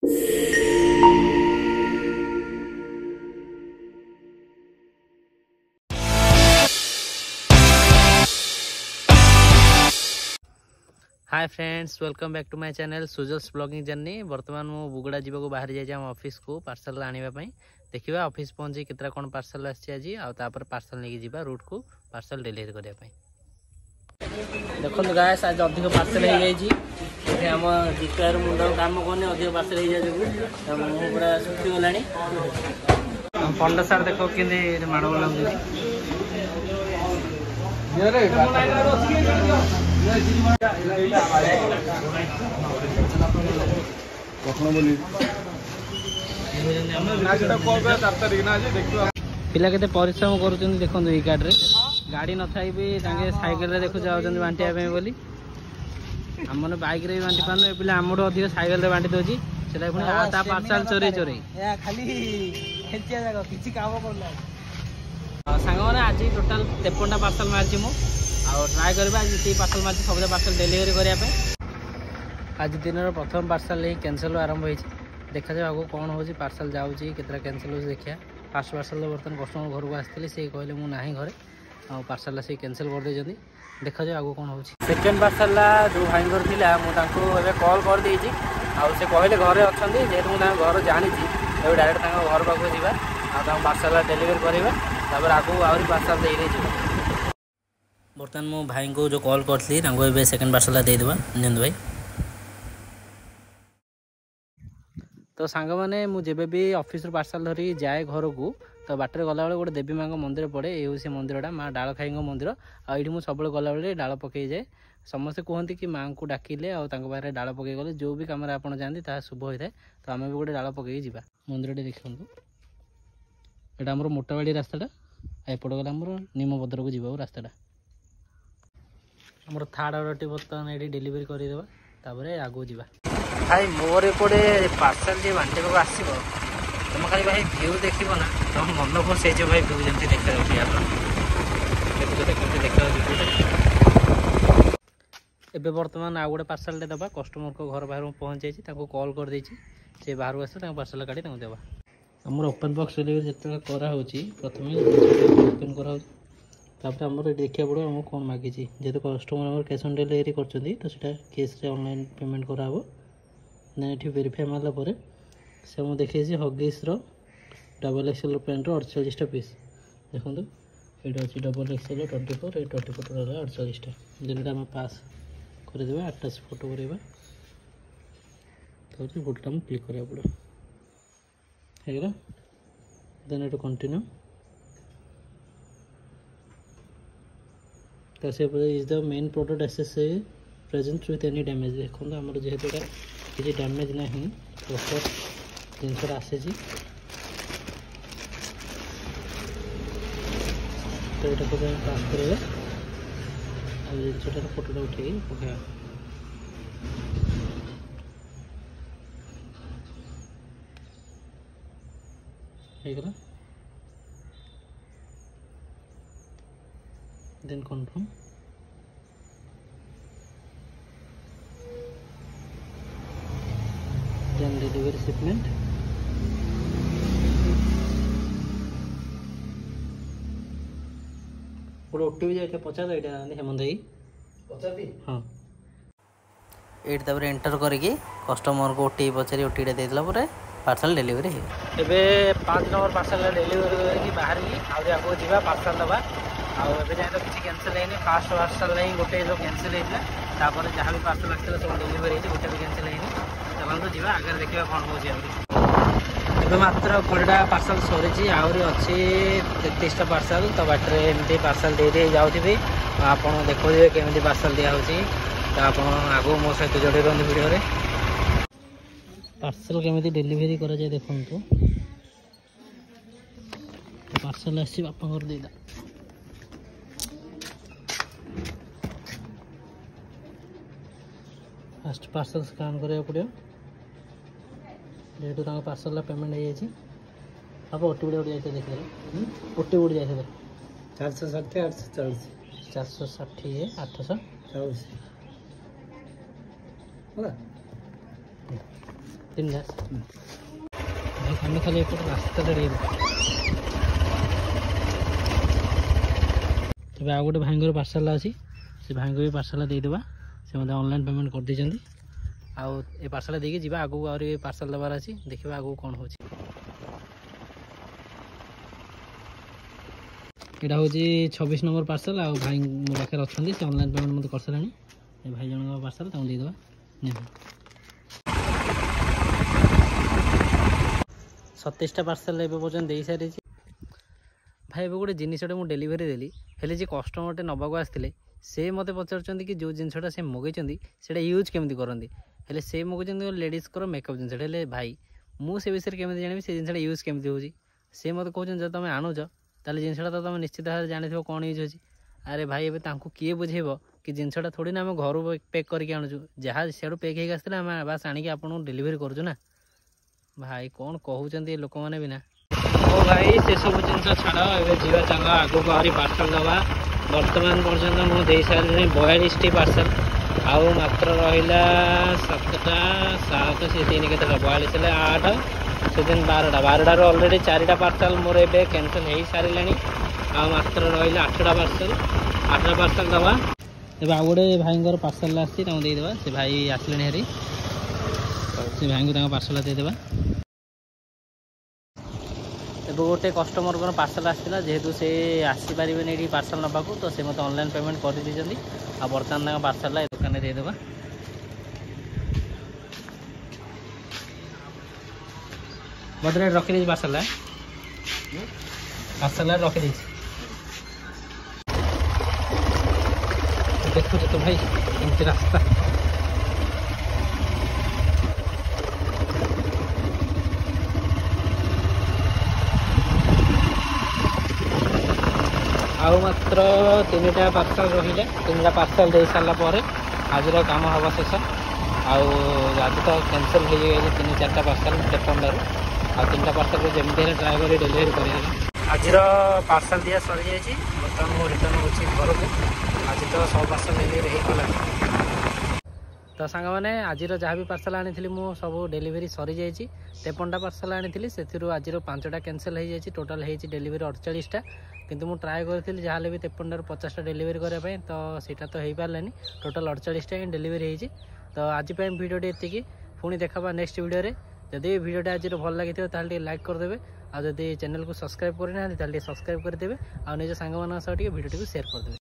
Hi friends, welcome back to my channel Sujal's blogging journey. बर्तमान मु बुगड़ा जीवा बाहर जाइए आम ऑफिस को पार्सल आने देखिए ऑफिस पहुंची केतरा कौन पार्सल आज आपर पार्सल नहीं जावा रूट को पार्सल डिलीवरी करने। देखो गाइस आज अधिक पार्सल हो जाए आम जितार मुंड काम कौन अधिक पार्सल हो जाए मुँह पूरा सुखीगला। पंडा सार देख कि माड़ बोला पिला के परिश्रम कर देखो ये गाड़ी गाड़ी न थी भी सैकेल देखो जाऊँ बांटा बोली आम बाइक रे बांटी पार पिला आम अधिक सैकेल बांटी दूसरी से पार्सल चोरे चोरे सांग मैंने आज टोटाल 53टा पार्सल मारी मु ट्राए करवा आज पार्सल मारी सब पार्सल डेलीवरी करने। आज दिन प्रथम पार्सल ही कैंसल आरंभ हो देखा जाए आगे कौन हो पार्सल जाऊँगी केतरा कैंसल हो देखिए। फास्ट पार्सल बर्तमान कस्टमर घर को आसती से कहले मुझे ना घर आ पार्सल से कैंसल कर दे देखा जाए आगे कौन हो। सेकेंड पार्सल जो भाई मुझे कॉल कर देसी से कहले घरे अच्छा जेहतु मुझे घर जानी डायरेक्ट घर पाक जा पार्सल डेलीवरी करवा आगे आहरी पार्सल दे बर्तमान मो भाई को जो कॉल करी सेकेंड पार्सल देदेवा नियंतु भाई। तो सांग मैंने मुझे भी ऑफिस पार्सल धरी जाए घर को तो बाटर गला गोटे देवी माँ मंदिर पड़े ये से मंदिरटा माँ डाल खाई मंदिर आईटी मुझे सब गला डाल पकई जाए समस्ते कहते कि माँ को डाकिले आगे डाल पकई गले जो भी कम आप जाती ता शुभ होता है। तो आम भी गोटे डाल पकई जा मंदिर देखु यहाँ आम मोटाबाड़ी रास्ताटा एपट गला आम निमपदर को जीवा रास्ताटा आम थार्ड अर्डर बर्तमान ये डेलीवरी करदे आगू जा भाई मोर एपटे पार्सल जी बांटे को आसो तुम खाली भाई भ्यू देख ना तुम मन को से भाई भ्यू जमी देखा एबे बर्तमान आउ गोटे पार्सल देवा कस्टमर को घर बाहर पहुँच जाइए कॉल कर देछि से बाहर आस पार्सल काटी देवा आम ओपन बॉक्स डिलीवरी जो कराऊँगी प्रथम ओपन करापर आम देखा पड़ो आम कौन मागी जेहतु कस्टमर कैश ऑन डिलीवरी कर कैश ऑनलाइन पेमेंट कराब ये वेरीफाई मारापर से मुझे देखिए हगिस डबल एक्सएल पैंट 48टा पीस देखो ये अच्छी डबल एक्सएल 24 ये 24 रहा 48टा जोटा आम पास करदे 8टा फोटो करवा तो फोटोटा क्लिक करा पड़ो है देन ये कंटिन्यू तो से is the main product accessory present with any damage देखो आम जेहेतु किसी डैमेज ना प्रॉपर जिनसा आसी तो यहाँ पास करेगा जिनसा फोटोटा उठे पकड़ा होगा then confirm then delivery shipment गोटे ओटीपी जाए पचार यहाँ हेमंत भाई हाँ ये एंटर करके कस्टमर को ओटीपी पचारि ओटीपी देदेला पार्सल डेलीवरी है। एबे 5 नंबर पार्सल डेलीवरी करके बाहर आगे जावा पार्सल दबा आगे जाए तो किसी कैंसल है फास्ट पार्सल नहीं गोटे जो कैंसल होता जहाँ भी पार्सल आसला सब डेलीवरी होती गोटे भी कैंसल है चलते जा आगे देखा कौन हो मात्र 20टा पार्सल सरी आहरी अच्छी 33टा पार्सल तो बाटर एमती पार्सल दे जाऊँगी आप देखिए केमी पार्सल दिखाई तो आप आगो मो सहित जोड़े रही वीडियो पार्सल केमी डेलीवरी करा जाए देखो पार्सल आसी बापा देदा फास्ट पार्सल स्कान करा पड़ो जेहतु पार्सल पेमेंट हो जाए आप ओटीपी गोटे जाते देखिए ओटीपी गोटे जाते 460 840 460 840 है तीन जा भाई खाली एक रास्ता रे तेज आउ गोटे भाई पार्सल अच्छी से भाई भी पार्सल देदेबा से मतलब ऑनलाइन पेमेंट कर देछंती आउ ए पार्सल देके जीवा आगु और पार्सल दबार अच्छी देखा आगु कौन हो यहाँ हूँ 26 नंबर पार्सल आउ भाई मो पाखे अच्छा से ऑनलाइन पेमेंट मत कर सारे भाई जन पार्सल देदेबा 27टा पार्सल एवं पर्यटन दे सारी भाई एवं गोटे जिनटे मुझे डेलीवरी देली हेले जे कस्टमरटे नवाक आसते से मत पचार कि जो जिनटा से मगेंगे से यूज केमी करती हेले से मगेंगे लेडीज मेकअप जिनटे भाई मुझे विषय केमी जानी से जिनटा यूज केमी हो सी मत कहते जब तुम आणुच ताले जिनटा तो तुम निश्चित भाव जानी कौन यूज होची अरे भाई एवं तांको किए बुझेब कि जिनटा थोड़ी ना आम घर पैक करके आणुचु जहाँ सियाड़ू पैक होगी आसते आम बास आणिक आपको डेलीवरी करूँ ना भाई कौन कहते लोक मैंने भी ना ओ भाई से सब जिन छाड़ ए जीवा चल आगू आहरी पार्सल दवा बर्तमान पर्यटन मुझे सारे 42टी पार्सल आउ मात्र रहा 7टा 7 से 3 के 42 हेल्ले 8 से 12टा अलरेडी 4टा पार्सल मोर ए कैंसल हो सारे आ मात्र रहा 8टा पार्सल दवा एवं आउ गोटे भाई पार्सल आसदेवा से भाई आसले हेरी से भाई को पार्सल देदेबा एवं गोटे कस्टमर को पार्सल आसाला जेहेतु से आसीपर ये पार्सल नवा तो से मतलब ऑनलाइन पेमेंट कर दी आ बर्तमान पार्सल दुकान में देदेबा बदले रखी पार्सल रखी देखु तो भाई एमती रास्ता आउ मात्र 3टा पार्सल रही 3टा पार्सल दे सारापर आज काम हवा शेष आज तो कैंसल हो 3-4टा पार्सल तेपंडारू आ 3टा पार्सल जमी ट्राए कर डेलीवरी कर आज पार्सल दिया सरी जाइए बर्तमान मुझे रिटर्न हो घर को आज तो सब पार्सल डेलीवरी होगा तो सांग मैंने आज जहाँ भी पार्सल आनी मु सब डेलीवरी सरी जाइए 53टा पार्सल आनी से आज 5टा कैंसल हो जाए टोटाल हो डेलीवरी 48टा किंतु मु ट्राए करी जहाँ भी 53 50टा डेलीवरी करने तो सीटा तो हो पारानी टोटाल 48टा ही डेलीवरी होती तो आज भिडियो एति पुणी देखा नेक्स्ट वीडियो जदि भिडियोटा आज भल लगी लाइक करदे आ जदि चैनल को सब्सक्राइब करना सब्सक्राइब करदे आ निज सांग भिडियो शेयर करदे।